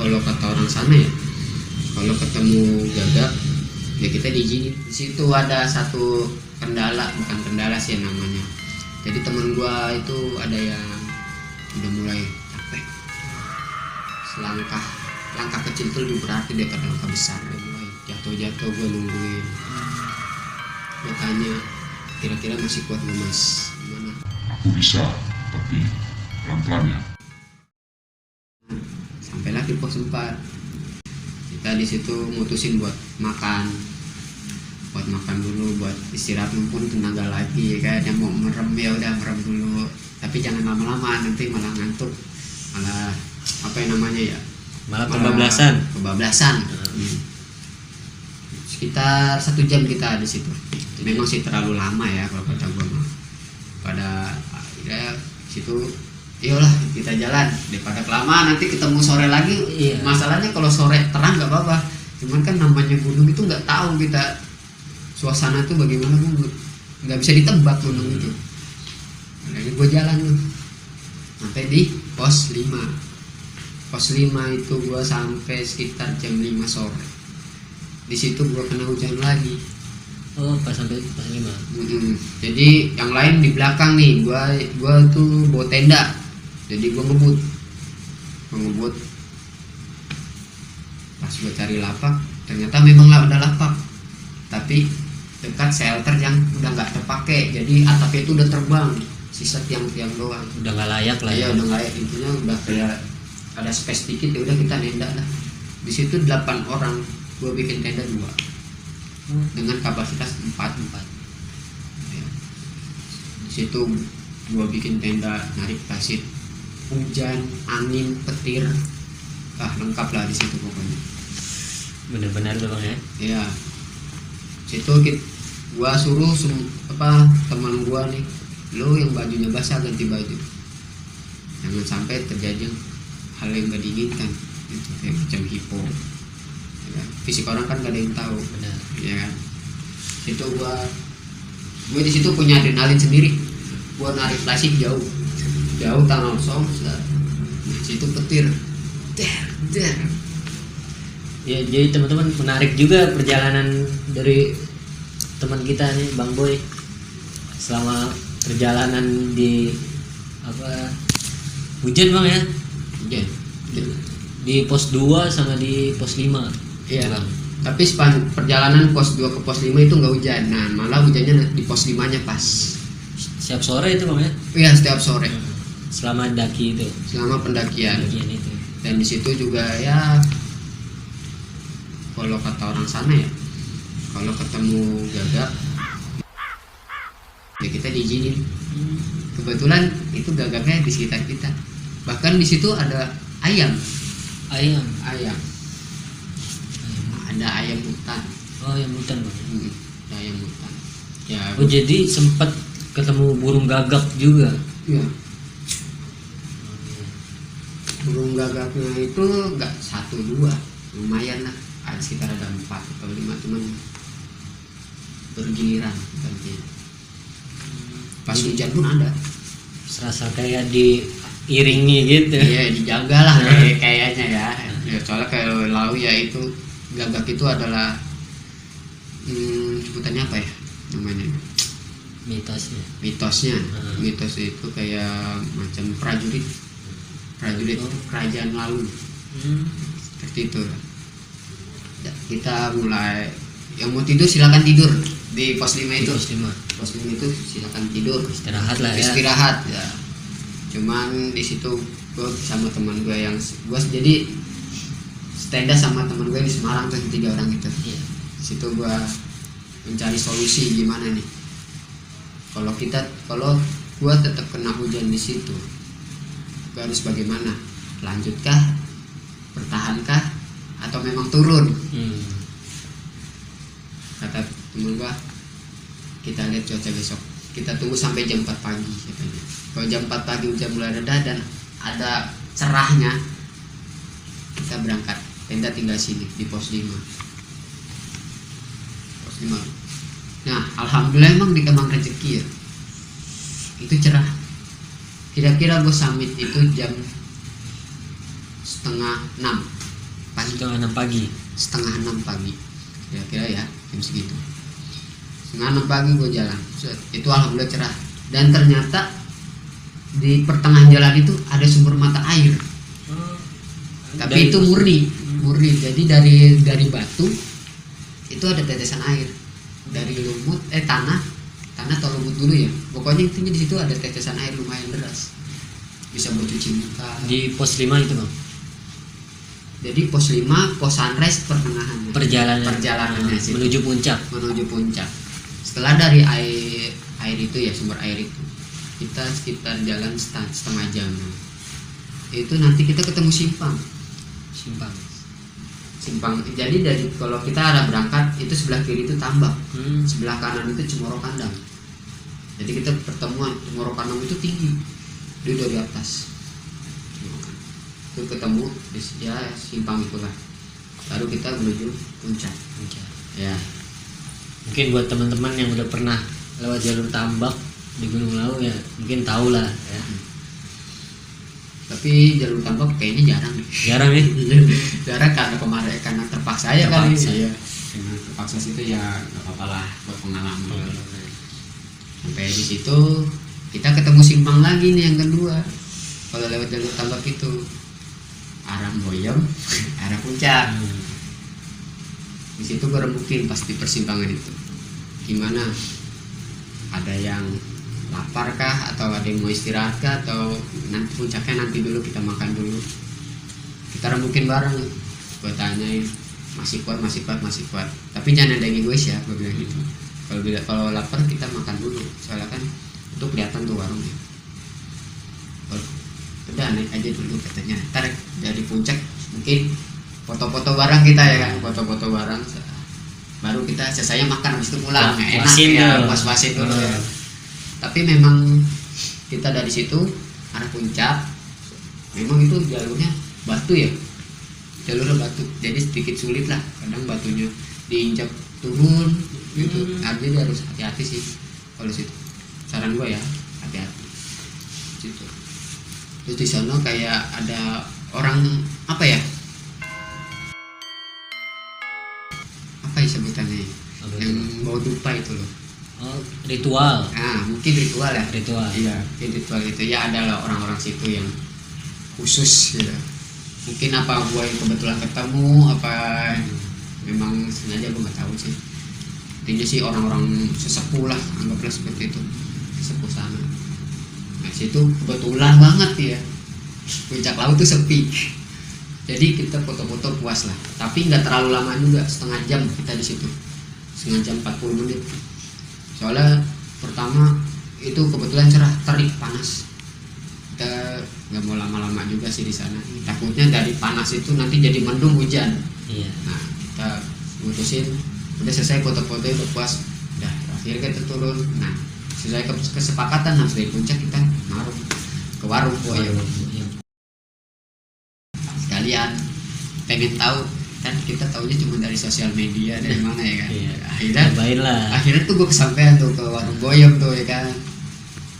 kalau kata orang sana ya, kalau ketemu gagak ya kita diizinin. Di situ ada satu kendala, bukan kendala sih namanya. Jadi temen gua itu ada yang udah mulai capek. Langkah kecil itu lebih berarti daripada langkah besar. Mulai jatuh gua nungguin. Gua tanya, kira-kira masih kuat nggak mas? Gimana? Aku bisa, tapi pelan-pelan ya. Sampailah di pos 4. Kita di situ mutusin buat makan dulu, buat istirahat mumpun tenaga lagi ya kan. Yang mau merem ya udah merem dulu, tapi jangan lama-lama, nanti malah ngantuk, malah apa yang namanya ya, malah kebablasan. Sekitar 1 jam kita di situ. Memang sih terlalu lama ya kalau kata gua mah. Pada ya situ iyalah kita jalan daripada kelamaan nanti ketemu sore lagi. Iya. Masalahnya kalau sore terang nggak apa-apa, cuman kan namanya gunung itu nggak tahu kita suasana tuh bagaimana, nggak bisa ditebak gunung itu. Jadi gue jalan tuh sampai di pos 5 itu gue sampai sekitar jam 5 sore. Di situ gue kena hujan lagi. Oh, pas sampai pos 5. Jadi yang lain di belakang nih, gue tuh bawa tenda. Jadi gue ngebut. Pas gue cari lapak, ternyata memang ada lapak, tapi dekat shelter yang udah nggak terpakai. Jadi atapnya itu udah terbang, sisa tiang-tiang doang. Udah nggak layak lah ya. Udah nggak layak, intinya udah kayak ada space dikit ya udah kita nenda lah. Di situ 8 orang, gue bikin tenda 2 dengan kapasitas 4. Ya. Di situ gue bikin tenda, narik pasir, hujan, angin, petir, lengkap lah di situ pokoknya. Benar-benar tuh bang ya. Ya, situ gua suruh teman gua nih, lo yang bajunya basah ganti baju, jangan sampai terjadi hal yang gak diinginkan, gitu, kayak macam hipo. Ya, fisik orang kan gak ada yang tahu. Benar. Ya kan. Situ gua di situ punya adrenalin sendiri. Gua narik plastik jauh tangan kosong. Situ petir. Der. Ya, jadi teman-teman menarik juga perjalanan dari teman kita nih Bang Boy selama perjalanan di hujan bang ya. Hujan. Di pos 2 sama di pos 5. Iya. Bang. Tapi perjalanan pos 2 ke pos 5 itu nggak hujan. Nah, malah hujannya di pos 5-nya pas. Setiap sore itu bang ya? Iya, setiap sore. Selama daki itu. Selama pendakian. Itu. Dan di situ juga ya, kalau kata orang sana ya, kalau ketemu gagak ya kita diizinin. Kebetulan itu gagaknya di sekitar kita. Bahkan di situ ada ayam. Ada ayam hutan. Oh, ayam hutan bang. Ada ayam hutan. Ya. Oh, jadi sempat ketemu burung gagak juga. Iya. Burung gagaknya itu nggak 1-2, lumayan lah. Ada sekitar ada 4 atau 5, cuman bergiliran ganti. Pas hujan pun ada. Serasa kayak diiringi gitu. Iya, dijaga lah kayaknya ya. Ya soalnya kalau lau ya itu gagak itu adalah sebutannya apa ya namanya? Mitosnya. Mitos itu kayak macam prajurit kerajaan lalu. Seperti itu. Ya, kita mulai yang mau tidur silakan tidur di pos 5 itu. Pos 5 itu silakan tidur. Istirahat ya. Cuman di situ gue sama teman gue yang gue jadi tenda sama teman gue di Semarang tuh 3 orang itu. Iya. Di situ gue mencari solusi gimana nih. Kalau gue tetap kena hujan di situ, gue harus bagaimana? Lanjutkah? Bertahankah? Atau memang turun? Kata temen gua, kita lihat cuaca besok, kita tunggu sampai jam 4 pagi katanya. Kalau jam 4 pagi hujan mulai reda dan ada cerahnya, kita berangkat. Tenda tinggal sini di pos 5. Nah, alhamdulillah emang di Kemang rezeki ya, itu cerah. Kira-kira gue summit itu jam 5:30 pagi. Setengah 6 pagi. Kira-kira ya jam segitu. Setengah 6 pagi gue jalan. Set, itu alhamdulillah cerah. Dan ternyata di pertengahan jalan itu ada sumber mata air. Tapi itu murni. Jadi dari batu itu ada tetesan air. Dari lumut tanah atau lumut dulu ya. Pokoknya intinya di situ ada tetesan air lumayan deras. Bisa buat cuci muka. Di pos 5 itu bang. Jadi pos 5 pos sunrise pertengahan perjalanannya sih menuju puncak. Setelah dari air itu ya, sumber air itu kita sekitar jalan setengah jam. Itu nanti kita ketemu simpang. Jadi dari kalau kita arah berangkat itu sebelah kiri itu tambak, sebelah kanan itu Cemoro Kandang. Jadi kita pertemuan Cemoro Kandang itu tinggi, dia dari atas. Itu ketemu ya simpang itulah. Baru kita menuju puncak. Ya. Mungkin buat teman-teman yang udah pernah lewat jalur tambak di Gunung Lawu ya mungkin tahu lah ya. Tapi jalur tambak kayaknya jarang ya. Jarang karena terpaksa ya kali ya. Karena terpaksa situ ya nggak apa-apa lah buat pengalaman. Sampai di situ kita ketemu simpang lagi nih yang kedua. Kalau lewat jalur tambak itu arah Boyong, arah puncak. Di situ gue rembukin pas di persimpangan itu. Gimana? Ada yang lapar kah atau ada yang mau istirahat kah atau nanti puncaknya nanti dulu kita makan dulu. Kita rembukin bareng. Gue tanyain masih kuat. Tapi jangan ada yang egois ya, gue bilang gitu. Kalau lapar kita makan dulu. Soalnya kan itu kelihatan tuh warungnya. Udah naik aja dulu katanya. Ntar dari puncak mungkin foto-foto barang kita ya kan, foto-foto barang. Baru kita selesai makan habis itu pulang. Enak ya, puas-puasin dulu ya. Tapi memang kita dari situ arah puncak memang itu jalurnya batu ya, jadi sedikit sulit lah kadang batunya diinjak turun gitu. Artinya harus hati-hati sih kalau situ, saran gue ya hati-hati situ. Terus di sana kayak ada orang apa ya sebutannya yang bawa dupa itu loh. Ritual. Mungkin ritual ya. Iya, ritual itu ya adalah orang-orang situ yang khusus gitu. Mungkin apa gue yang kebetulan ketemu apa memang sengaja gue nggak tahu sih. Intinya sih orang-orang sesepuh lah, anggaplah seperti itu, sesepuh sana. Nah situ kebetulan banget ya, puncak Lawu tuh sepi. Jadi kita foto-foto puas lah, tapi nggak terlalu lama juga, setengah jam kita di situ, setengah jam 40 menit. Soalnya pertama itu kebetulan cerah, terik, panas. Kita nggak mau lama-lama juga sih di sana. Takutnya dari panas itu nanti jadi mendung hujan. Iya. Nah kita mutusin, udah selesai foto-foto itu puas, udah akhirnya kita turun. Nah sesuai kesepakatan harus dari puncak kita naruh ke warung Boyong. Sekalian pengen tahu kan, kita taunya cuma dari sosial media dari mana ya kan. Akhirnya tuh gue kesampean tuh ke warung Boyong tuh ya kan,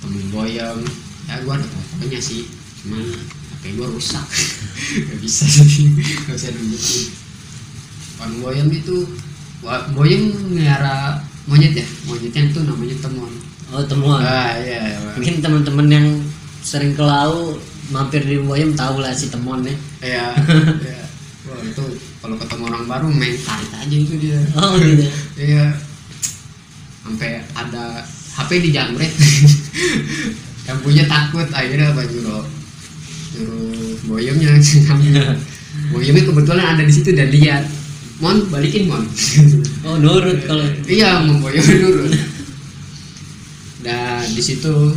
temen Boyong ya. Gue ada fotonya sih, cuman HP gue rusak. Gak bisa nunjukin. Warung Boyong itu Boyong melihara monyet ya, monyetnya itu namanya Temon. Temon. Iya. Mungkin teman-teman yang sering ke Lawu mampir di Boyong tahu lah si Temon ya. Iya. Wah itu kalau ketemu orang baru main tarik aja itu dia. Oh gitu. Iya. Sampai ada HP dijamret. Yang punya takut, akhirnya apa nyuruh Boyongnya ngambil. Boyongnya kebetulan ada di situ dan lihat. Mon, balikin Mon. Oh nurut kalau. Iya, Boyong nurut. Dan di situ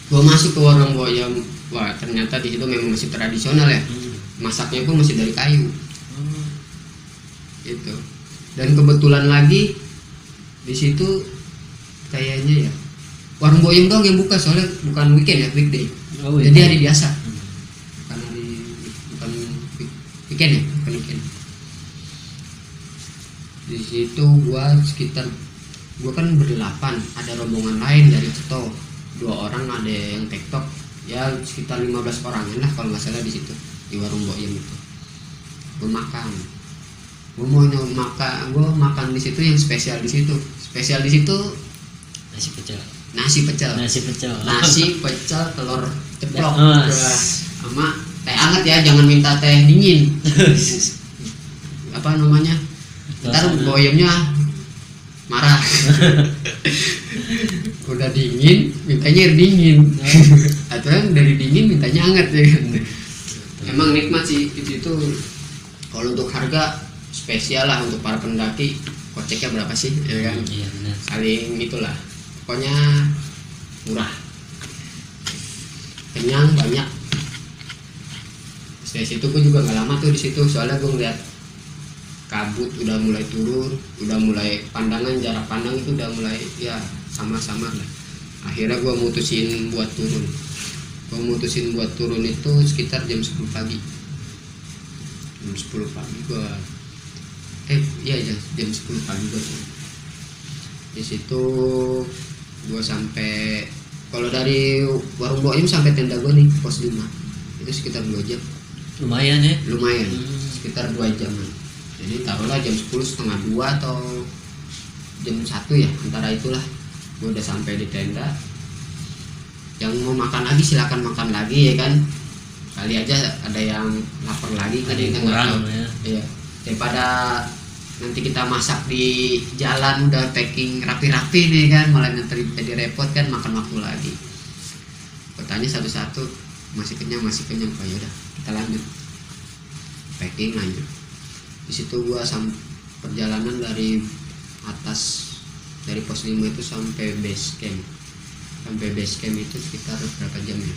gua masuk ke warung Boyong. Wah ternyata di situ memang masih tradisional ya. Masaknya pun masih dari kayu. Gitu. Dan kebetulan lagi di situ kayaknya ya warung Boyong dong yang buka, soalnya bukan weekend ya, weekday. Jadi hari biasa. Bukan weekend ya, bukan weekend. Di situ gua kan berdelapan, ada rombongan lain dari Ceto, 2 orang, ada yang TikTok, ya sekitar 15 orangan lah kalau nggak salah di situ di warung Boyong itu. gue makan. Gue makan di situ yang spesial di situ. Spesial di situ Nasi pecel. nasi pecel telur ceplok. Oh, Wah, sama teh hangat ya, jangan minta teh dingin. Apa namanya? Ntar boyomnya marah. Udah dingin mintanya air dingin. Atau yang dari dingin mintanya hangat ya kan. Emang nikmat sih itu. Kalau untuk harga spesial lah untuk para pendaki, koceknya berapa sih ya kan? Iya benar. Saling itulah, pokoknya murah, kenyang, banyak. Dari situ gue juga nggak lama tuh di situ, soalnya gue ngeliat kabut udah mulai turun, udah mulai jarak pandang itu udah mulai ya sama-sama lah. Akhirnya gue mutusin buat turun itu sekitar jam 10 pagi. Jam 10 pagi gue jam 10 pagi gue di situ. Gue sampai, kalau dari warung Boim sampai tenda gue nih pos 5 itu sekitar 2 jam. Lumayan ya. Sekitar 2 jam. Jadi taruhlah jam 10 setengah 2 atau jam 1 ya, antara itulah gue udah sampai di tenda. Yang mau makan lagi silakan makan lagi ya kan, kali aja ada yang lapar lagi kan, yang kurang ya. Iya, daripada nanti kita masak di jalan udah packing rapi-rapi nih kan, malah nanti jadi repot kan, makan waktu lagi. Bertanya satu-satu, masih kenyang, oh yaudah kita lanjut packing, lanjut. Di situ gua perjalanan dari atas, dari pos 5 itu sampai base camp. Itu sekitar berapa jam ya?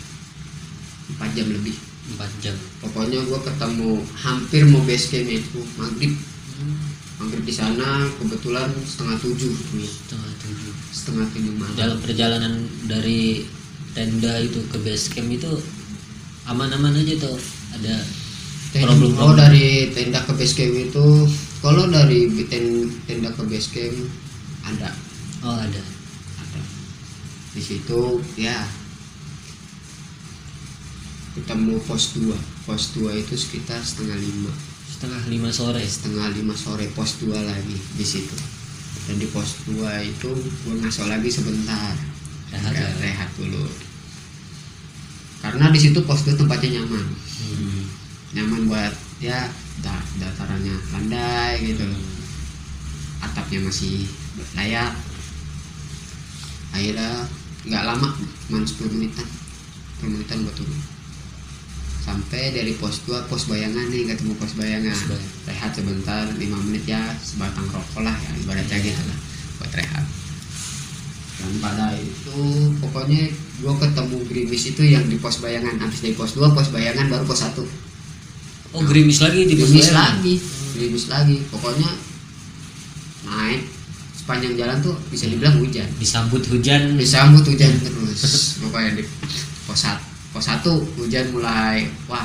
4 jam lebih. 4 jam. Pokoknya gua ketemu hampir mau base camp itu maghrib di sana, kebetulan setengah 7 malam. Dalam perjalanan dari tenda itu ke base camp itu aman-aman aja tuh, ada problem? Oh, dari tenda ke base camp itu, kalau dari tenda ke base camp ada. Oh ada. Di situ ya ketemu pos 2 itu sekitar setengah 5 sore pos 2 lagi di situ. Dan di pos 2 itu gue ngaso lagi sebentar, rehat dulu, karena di situ pos 2 tempatnya nyaman buat ya, datarannya landai gitu, atapnya masih layak. Akhirnya nggak lama, cuma 10 menitan gue turun. Sampai dari pos 2 pos bayangan nih, ketemu pos bayangan. Rehat sebentar 5 menit ya, sebatang rokok lah ya ibaratnya gitu lah, buat rehat. Dan pada itu pokoknya gue ketemu gerimis itu yang di pos bayangan. Habis dari pos 2 pos bayangan baru pos 1. Oh, gerimis lagi di pos bayangan. Gerimis lagi pokoknya naik sepanjang jalan tuh bisa dibilang hujan. Disambut hujan terus. Pokoknya di pos 1 hujan mulai, wah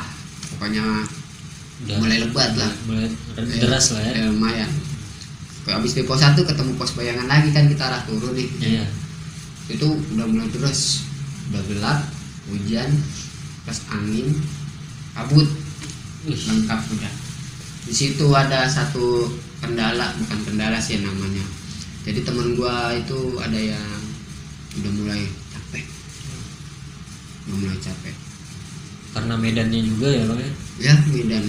pokoknya mulai lebat lah, mulai deras lah ya. Lumayan. Habis di pos 1 ketemu pos bayangan lagi kan, kita arah turun nih. Iya. Itu udah mulai deras, udah gelap, hujan, plus angin, kabut, lengkap udah. Di situ ada satu bukan kendala sih namanya. Jadi teman gua itu ada yang udah mulai capek. Karena medannya juga ya lo ya. Ya medan.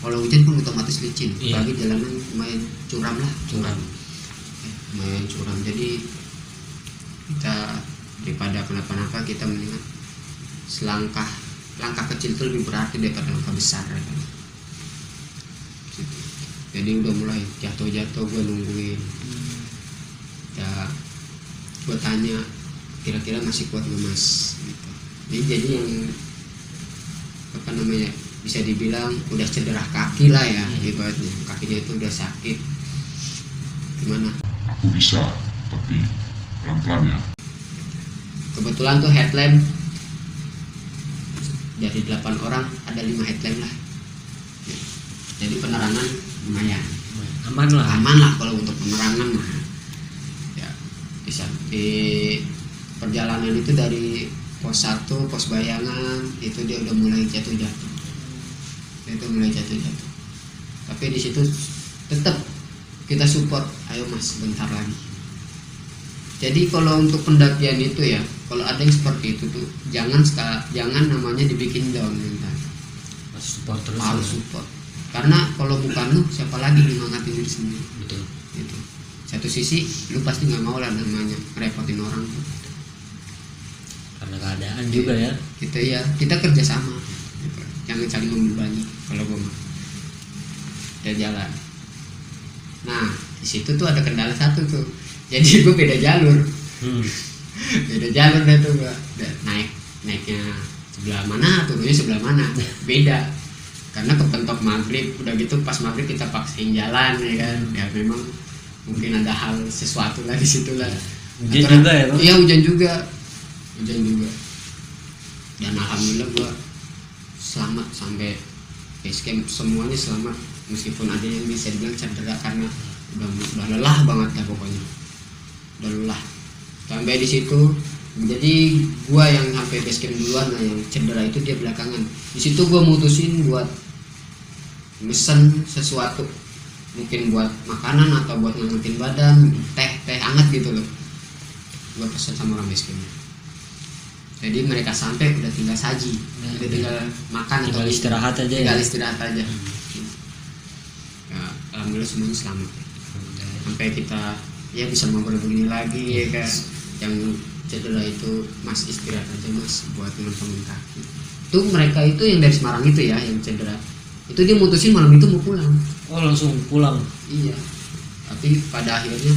Kalau hujan pun otomatis licin. Iya. Apalagi jalanan lumayan curam. Lumayan curam. Jadi kita daripada kenapa-napa kita mendingan langkah kecil itu lebih berarti daripada langkah besar ya kan? Jadi udah mulai jatuh gue nungguin. Ya gue tanya kira-kira masih kuat nggak mas gitu. Jadi yang apa namanya, bisa dibilang udah cedera kaki lah ya, ibaratnya kakinya itu udah sakit. Gimana? Aku bisa, tapi pelan-pelan ya. Kebetulan tuh headlamp dari 8 orang ada 5 headlamp lah. Jadi penerangan lumayan. Aman lah kalau untuk penerangan mah. Ya, bisa di perjalanan itu dari pos 1 pos bayangan itu dia udah mulai jatuh. tapi di situ tetap kita support, ayo mas bentar lagi. Jadi kalau untuk pendakian itu ya, kalau ada yang seperti itu tuh jangan namanya dibikin down mental. Harus support terus. Harus support. Karena kalau bukan lu, siapa lagi nyemangatin diri sendiri? Betul. Gitu. Satu sisi lu pasti nggak mau lah namanya ngerepotin orang tuh. Karena keadaan juga ya. Kita kerjasama. Jangan saling membebani. Kalau gue mah kita jalan. Nah di situ tuh ada kendala satu tuh. Jadi gue beda jalur. Beda jalur deh tuh gue. Naiknya sebelah mana, turunnya sebelah mana, beda. Karena kepentok maghrib, udah gitu pas maghrib kita paksain jalan ya kan. Ya memang mungkin ada hal sesuatu lah di situ lah. Hujan juga ya bang? Iya hujan juga. Dan alhamdulillah gue selamat sampai base camp, semuanya selamat, meskipun ada yang bisa dibilang cedera karena udah lelah banget lah pokoknya, udah lelah sampai di situ. Jadi gue yang sampai base camp duluan, nah yang cedera itu dia belakangan. Di situ gue mutusin buat mesen sesuatu, mungkin buat makanan atau buat ngangetin badan, teh hangat gitu loh. Gue pesen sama orang base camp. Jadi mereka sampai udah tinggal saji, udah tinggal makan Tinggal atau istirahat aja ya? tinggal istirahat aja. Ya, alhamdulillah semuanya selamat. Sampai kita ya bisa ngobrol begini lagi ya kan. Yang cedera itu mas istirahat aja mas buat ngentongin kaki. Tuh mereka itu yang dari Semarang itu ya yang cedera. Itu dia mutusin malam itu mau pulang. Oh langsung pulang? Iya. Tapi pada akhirnya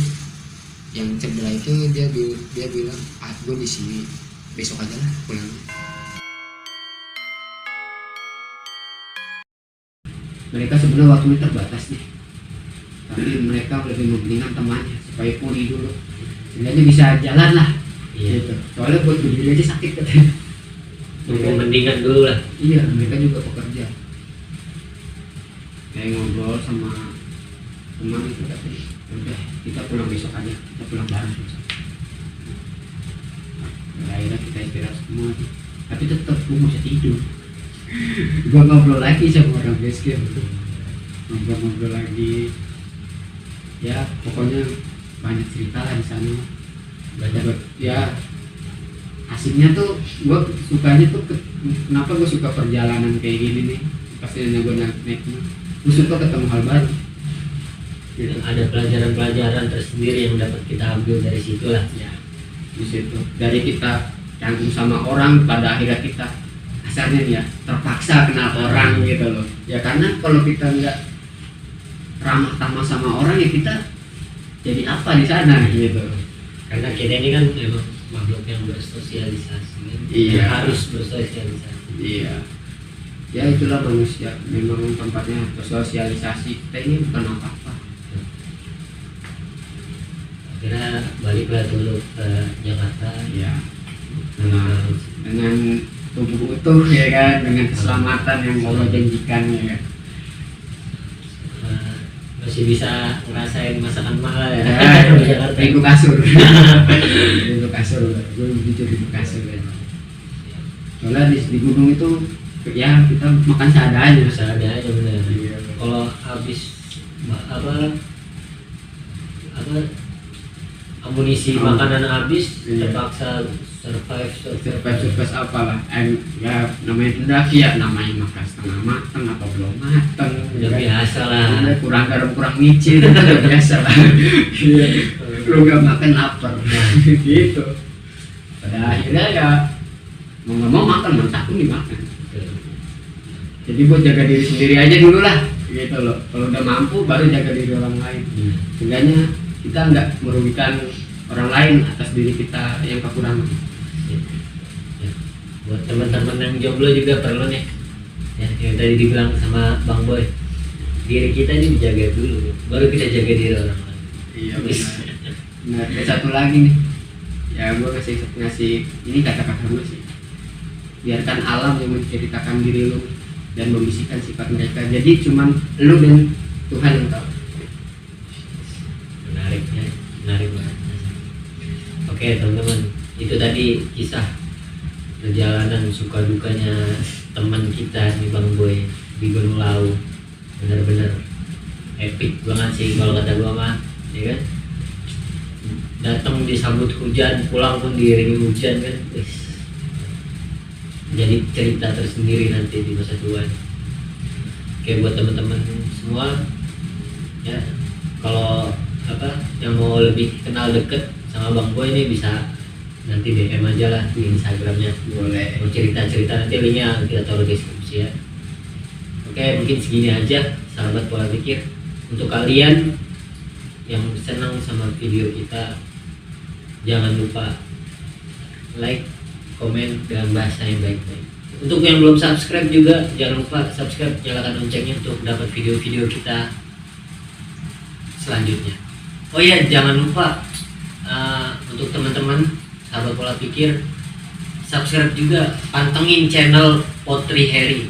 yang cedera itu dia bilang gue di sini, besok aja lah pulang. Mereka sebenarnya waktunya terbatas nih, tapi mereka lebih mementingkan temannya supaya pulih dulu, sehingga bisa jalan lah. Iya. Gitu. Soalnya buat berdiri aja sakit katanya. Mendingan dulu lah. Iya, mereka juga pekerja. Kayak ngobrol sama teman itu katanya, udah kita pulang besok aja, kita pulang bareng besok. Akhirnya kita istirahat semua, tapi tetap gue masih tidur. Gue ngobrol lagi sama orang base camp, ngobrol lagi. Ya pokoknya banyak cerita lah di sana. Banyak ya. Asiknya tuh gue sukanya tuh kenapa gue suka perjalanan kayak gini nih? Pastinya gue naik, gue suka ketemu hal baru. Gitu. Ada pelajaran-pelajaran tersendiri yang dapat kita ambil dari situ lah. Ya, di situ dari kita canggung sama orang, pada akhirnya kita asalnya ya terpaksa kenal orang gitu loh. Ya karena kalau kita nggak ramah tamah sama orang ya kita jadi apa di sana gitu. Karena kita ini kan memang makhluk yang bersosialisasi kan? Iya. Harus bersosialisasi. Iya. Ya itulah manusia, memang tempatnya bersosialisasi. Kita ini bukan apa-apa. Akhirnya baliklah dulu ke Jakarta. Ya. Dengan tubuh utuh ya kan, dengan keselamatan yang Allah janjikan ya kan. Masih bisa ngerasain masakan mahal ya. Di Jakarta. Rindu kasur. Rindu kasur. Gue jujur rindu kasur ya. Soalnya di gunung itu ya kita makan seadanya. Seadanya benar. Iya. Kalau habis apa amunisi makanan habis, Iya. terpaksa survive apalah, ya namanya pendaki ya, namanya makan setengah matang atau belum matang. udah biasa lah. Udah kurang garam kurang micin itu udah biasa lah. Iya. Lu gak makan lapar gitu. Pada akhirnya ya mau nggak mau makan, mentah pun dimakan. Jadi buat jaga diri sendiri aja dulu lah gitu loh. Kalau udah mampu baru jaga diri orang lain. Seenggaknya kita nggak merugikan orang lain atas diri kita yang kekurangan. Ya. Buat teman-teman yang jomblo juga perlu nih ya, yang tadi dibilang sama Bang Boy, diri kita ini dijaga dulu baru kita jaga diri orang lain. Iya benar. Nah, ada satu lagi nih. Ya gue ngasih ini kata-kata gue sih. Biarkan alam yang menceritakan diri lu dan membisikkan sifat mereka. Jadi cuman lu dan Tuhan yang tahu. Menarik banget. Oke teman-teman, itu tadi kisah perjalanan suka dukanya teman kita nih Bang Boy di Gunung Lawu. Benar-benar epic banget sih kalau kata gua mah, ya kan. Datang disambut hujan, pulang pun diiringi hujan kan. Wis. Jadi cerita tersendiri nanti di masa tua. Oke, buat teman-teman semua ya, kalau yang mau lebih kenal deket sama Bang Boy ini bisa nanti DM aja lah di Instagramnya. Boleh. Mau cerita-cerita nanti linknya kita taruh di deskripsi ya. Oke, mungkin segini aja sahabat pola pikir. Untuk kalian yang senang sama video kita, jangan lupa like, komen dengan bahasa yang baik-baik. Untuk yang belum subscribe juga jangan lupa subscribe, nyalakan loncengnya untuk dapat video-video kita selanjutnya. Oh iya, jangan lupa untuk teman-teman sahabat pola pikir, subscribe juga, pantengin channel Potri Harry.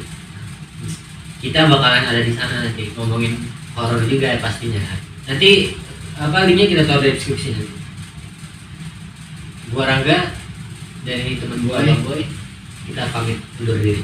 Kita bakalan ada di sana nanti ngomongin horor juga ya pastinya. Nanti linknya kita taruh di deskripsi nanti. Gua Rangga dari teman gua Bang Boy, kita pamit undur diri.